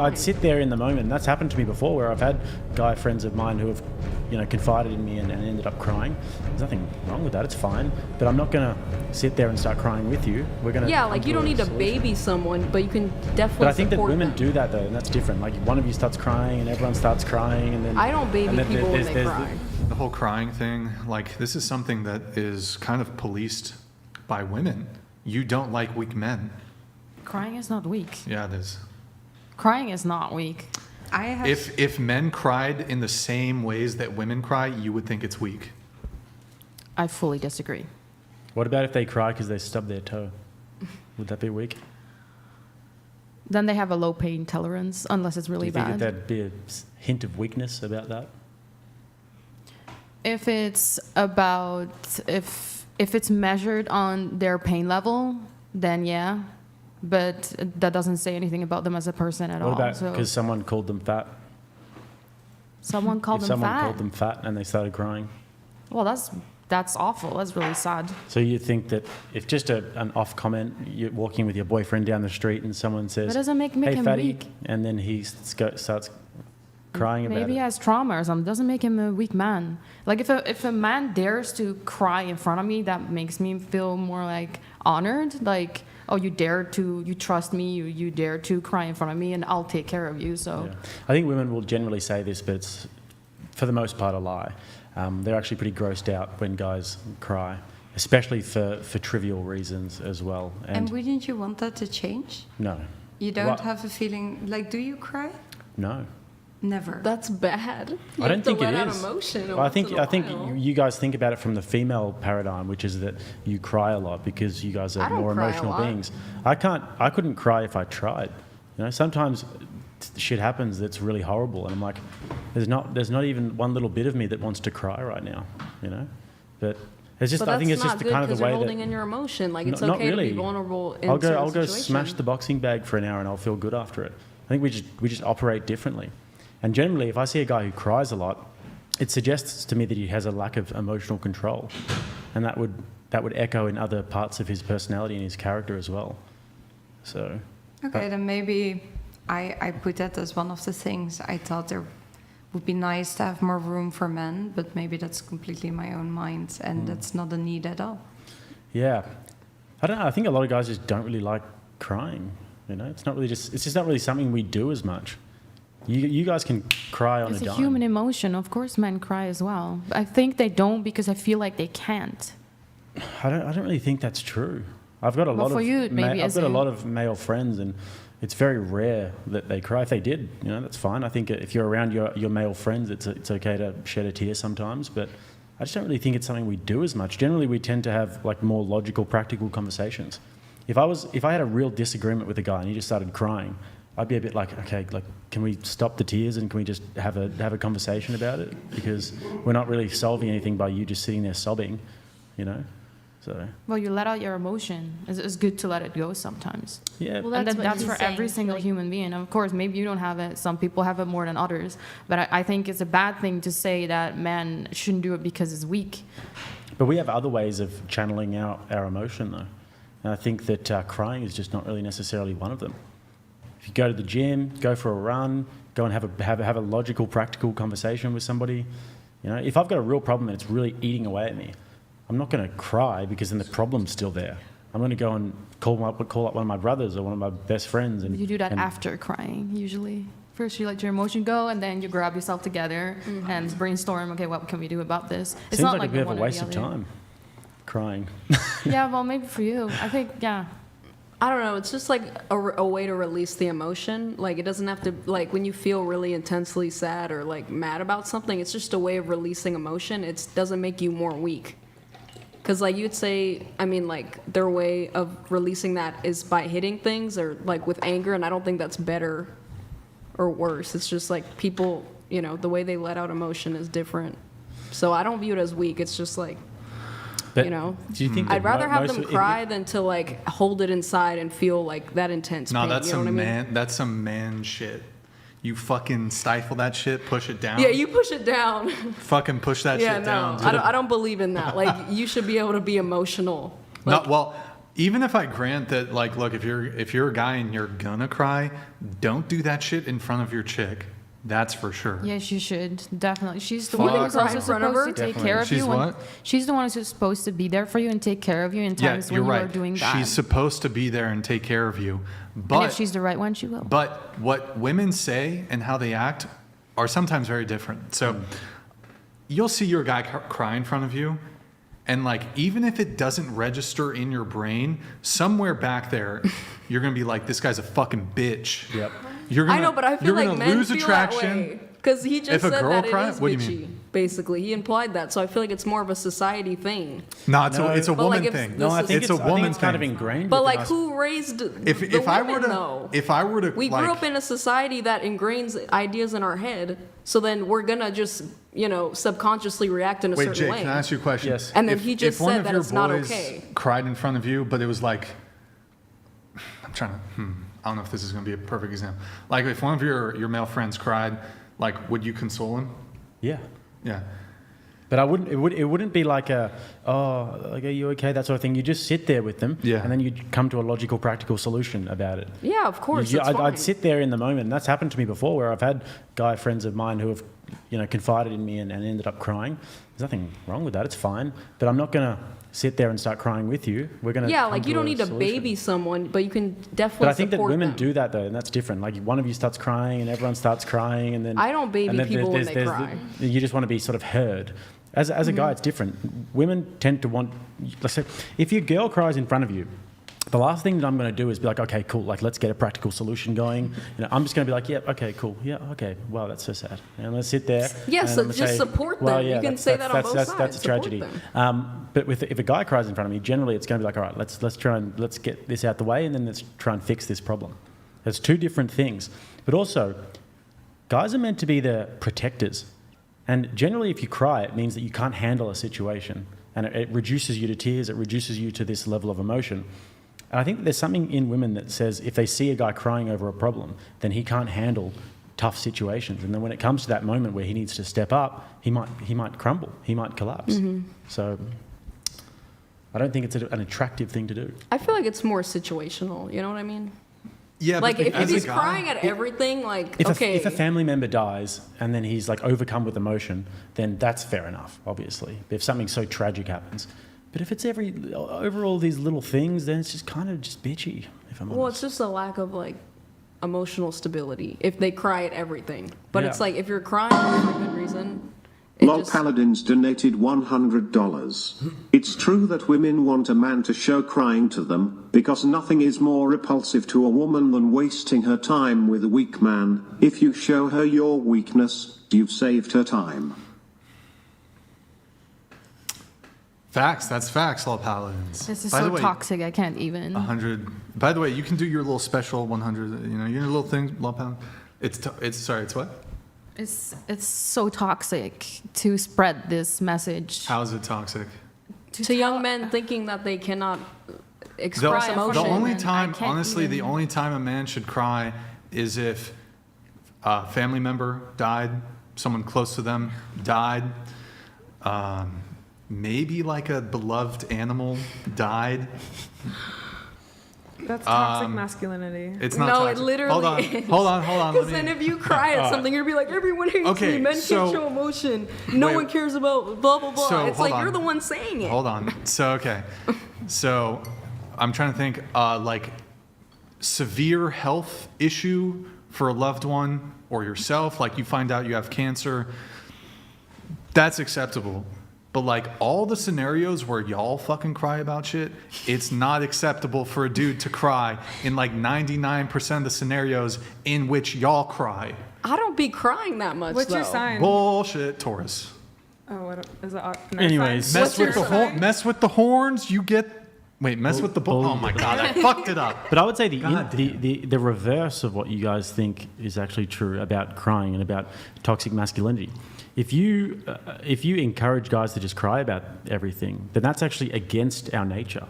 I'd sit there in the moment. And that's happened to me before, where I've had guy friends of mine who have, confided in me and ended up crying. There's nothing wrong with that. It's fine. But I'm not going to sit there and start crying with you. We're going to. Yeah, like you don't need to baby someone, but you can definitely. But I think that women them. do that though, and that's different. Like one of you starts crying and everyone starts crying, and then I don't baby people when they cry. The whole crying thing, like this is something that is kind of policed by women. You don't like weak men. Crying is not weak. Yeah, it is. Crying is not weak. If men cried in the same ways that women cry, you would think it's weak. I fully disagree. What about if they cry because they stub their toe? Would that be weak? Then they have a low pain tolerance, unless it's really Do you think bad. that there'd be a hint of weakness about that? If it's about if it's measured on their pain level, then yeah. But that doesn't say anything about them as a person at all. What about So because someone called them fat? someone called If them someone fat. called them fat and they started crying. Well, that's awful. That's really sad. So you think that if just an off comment, you're walking with your boyfriend down the street and someone says, That doesn't make "Hey, him fatty," weak. and then he starts crying about Maybe he it. has trauma or something. Doesn't make him a weak man. Like if a man dares to cry in front of me, that makes me feel more like honored. Like, oh, you trust me, you dare to cry in front of me, and I'll take care of you. So Yeah. I think women will generally say this, but it's for the most part a lie. They're actually pretty grossed out when guys cry, especially for trivial reasons as well. And wouldn't you want that to change? No, You don't Well- have a feeling, like, do you cry? no. Never. That's bad. You I don't have think to it let is. out emotion. Well, I think once in a while. you guys think about it from the female paradigm, which is that you cry a lot because you guys I are don't more cry a emotional lot. beings. I couldn't cry if I tried. Sometimes shit happens that's really horrible, and I'm like, there's not even one little bit of me that wants to cry right now. But it's just But I think that's it's not just good kind of the you're way holding that. in your emotion. Like it's Not okay really. to be vulnerable in I'll go certain smash situations. the boxing bag for an hour and I'll feel good after it. I think we just operate differently. And generally, if I see a guy who cries a lot, it suggests to me that he has a lack of emotional control, and that would echo in other parts of his personality and his character as well. So. Okay, then maybe I put that as one of the things. I thought there would be nice to have more room for men, but maybe that's completely my own mind, and that's not a need at all. Yeah, I don't know. I think a lot of guys just don't really like crying. It's just not really something we do as much. You guys can cry on it's a a dime. human emotion. Of course, men cry as well. I think they don't because I feel like they can't. I don't really think that's true. I've got a Well, lot for of you, maybe I've as got a in- lot of male friends, and it's very rare that they cry. If they did, that's fine. I think if you're around your male friends, it's okay to shed a tear sometimes. But I just don't really think it's something we do as much. Generally, we tend to have like more logical, practical conversations. If I had a real disagreement with a guy and he just started crying, I'd be a bit like, okay, like, can we stop the tears and can we just have a conversation about it? Because we're not really solving anything by you just sitting there sobbing, So Well, you let out your emotion. It's good to let it go sometimes. yeah, Well, And that's then what that's he's for every saying, single like- human being. Of course, maybe you don't have it. Some people have it more than others. But I think it's a bad thing to say that men shouldn't do it because it's weak. but we have other ways of channeling our emotion though. And I think that crying is just not really necessarily one of them. If you go to the gym, go for a run, go and have a logical, practical conversation with somebody. If I've got a real problem and it's really eating away at me, I'm not going to cry because then the problem's still there. I'm going to go and call up one of my brothers or one of my best friends. And You do that and after crying, usually. First, you let your emotion go, and then you grab yourself together and brainstorm, okay, what can we do about this? It's Seems not like a the bit of one a or waste the of other. time, crying. Yeah, well, maybe for you. I think, yeah. I don't know. It's just like a way to release the emotion. Like it doesn't have to like when you feel really intensely sad or like mad about something. It's just a way of releasing emotion. It doesn't make you more weak. Because like you'd say, I mean, like their way of releasing that is by hitting things or like with anger, and I don't think that's better or worse. It's just like people, the way they let out emotion is different. So I don't view it as weak. It's just like. But Do you think that I'd rather have most them of- cry than to like hold it inside and feel like that intense No, pain. that's you know some what I mean? man. That's some man shit. You fucking stifle that shit, push it down. Yeah, you push it down. fucking push that Yeah, shit no, down. I don't believe in that. Like you should be able to be emotional. Like, Not well. even if I grant that, like, look, if you're a guy and you're gonna cry, don't do that shit in front of your chick. That's for sure. Yes, you should definitely. She's the Fuck. one who's Cry also in front of supposed to her? take Definitely. care of She's you. what? She's the one who's supposed to be there for you and take care of you in Yeah, times you're when you right. are doing that. She's supposed to be there and take care of you. and But if she's the right one, she will. But what women say and how they act are sometimes very different. So you'll see your guy cry in front of you, and like even if it doesn't register in your brain, somewhere back there, you're gonna be like, "This guy's a fucking bitch." Yep. You're gonna, I know, but I feel you're like gonna men lose feel attraction. that way. Because he just If a said girl that it cries- is what do you bitchy. mean? Basically, he implied that. So I feel like it's more of a society thing. No, it's a But, woman like, if thing. No, I think it's a I think woman it's kind of thing. ingrained. But within like, us. who raised If the I women, were to though? if I were to We like, grew up in a society that ingrains ideas in our head, so then we're gonna just, subconsciously react in a wait, certain Jake, way. can I ask you a question? Yes. And then If- he just if one said of that your it's not boys okay. cried in front of you, but it was like, I'm trying to, I don't know if this is going to be a perfect example. Like if one of your male friends cried, like, would you console him? Yeah. Yeah. But I wouldn't. It wouldn't be like are you okay? That sort of thing. You just sit there with them, Yeah. and then you come to a logical, practical solution about it. Yeah, of course. I'd fine. sit there in the moment. And that's happened to me before, where I've had guy friends of mine who have, confided in me and ended up crying. There's nothing wrong with that. It's fine. But I'm not gonna sit there and start crying with you. We're gonna. Yeah, come like you to don't a need to solution. baby someone, but you can definitely But I think that support women them. do that though, and that's different. Like one of you starts crying, and everyone starts crying, and then I don't baby and then people when there's- they there's cry. you just want to be sort of heard. As a Mm-hmm. guy, it's different. Women tend to want. Let's say, if your girl cries in front of you, the last thing that I'm going to do is be like, okay, cool, like let's get a practical solution going. I'm just going to be like, yeah, okay, cool, yeah, okay, wow, that's so sad. And I'm going to sit there. Yeah, and so I'm gonna just say, support well, them. You yeah, can that's- say that on both that's sides. a Support tragedy. them. But if a guy cries in front of me, generally it's going to be like, all right, let's get this out the way, and then let's try and fix this problem. There's two different things. But also, guys are meant to be the protectors. And generally, if you cry, it means that you can't handle a situation. And it reduces you to tears, it reduces you to this level of emotion. And I think that there's something in women that says if they see a guy crying over a problem, then he can't handle tough situations. And then when it comes to that moment where he needs to step up, he might crumble, he might collapse. So I don't think it's an attractive thing to do. I feel like it's more situational. You know what I mean? Yeah. Like but if as a he's guy- crying at everything, like If okay, a family member dies and then he's like overcome with emotion, then that's fair enough, obviously. If something so tragic happens. But if it's over all these little things, then it's just kind of just bitchy, if I'm well, honest. it's just a lack of like emotional stability. If they cry at everything, but it's Yeah. like if you're crying for a good reason, it Lol just, Paladins donated $100. It's true that women want a man to show crying to them, because nothing is more repulsive to a woman than wasting her time with a weak man. If you show her your weakness, you've saved her time. Facts. That's facts, Law Paladins. This is By so the way, toxic. I can't even. 100. By the way, you can do your little special 100. Your little thing, Law Paladin. It's what? It's so toxic to spread this message. How is it toxic? to young men thinking that they cannot The, express Cry in front the emotion. of only women. time, I can't honestly, the even- only time a man should cry is if a family member died, someone close to them died, maybe like a beloved animal died. That's toxic masculinity. It's not No, it toxic. literally Hold on, is. hold on, hold on. Because then if you cry at something, you'll be like, everyone hates Okay, me. Men so- can't show emotion. No Wait. one cares about blah, blah, blah. So, it's hold like on. you're the one saying it. Hold on. So, okay. So, I'm trying to think, like, severe health issue for a loved one or yourself, like you find out you have cancer, that's acceptable. But, like, all the scenarios where y'all fucking cry about shit, it's not acceptable for a dude to cry in, like, 99% of the scenarios in which y'all cry. I don't be crying that much, What's your though. sign? Bullshit, Taurus. Oh, what is it? Anyways. Mess with your the sign? mess with the horns, you get. Wait, mess with the bull. Oh my god, I fucked it up. But I would say the reverse of what you guys think is actually true about crying and about toxic masculinity. If you encourage guys to just cry about everything, then that's actually against our nature.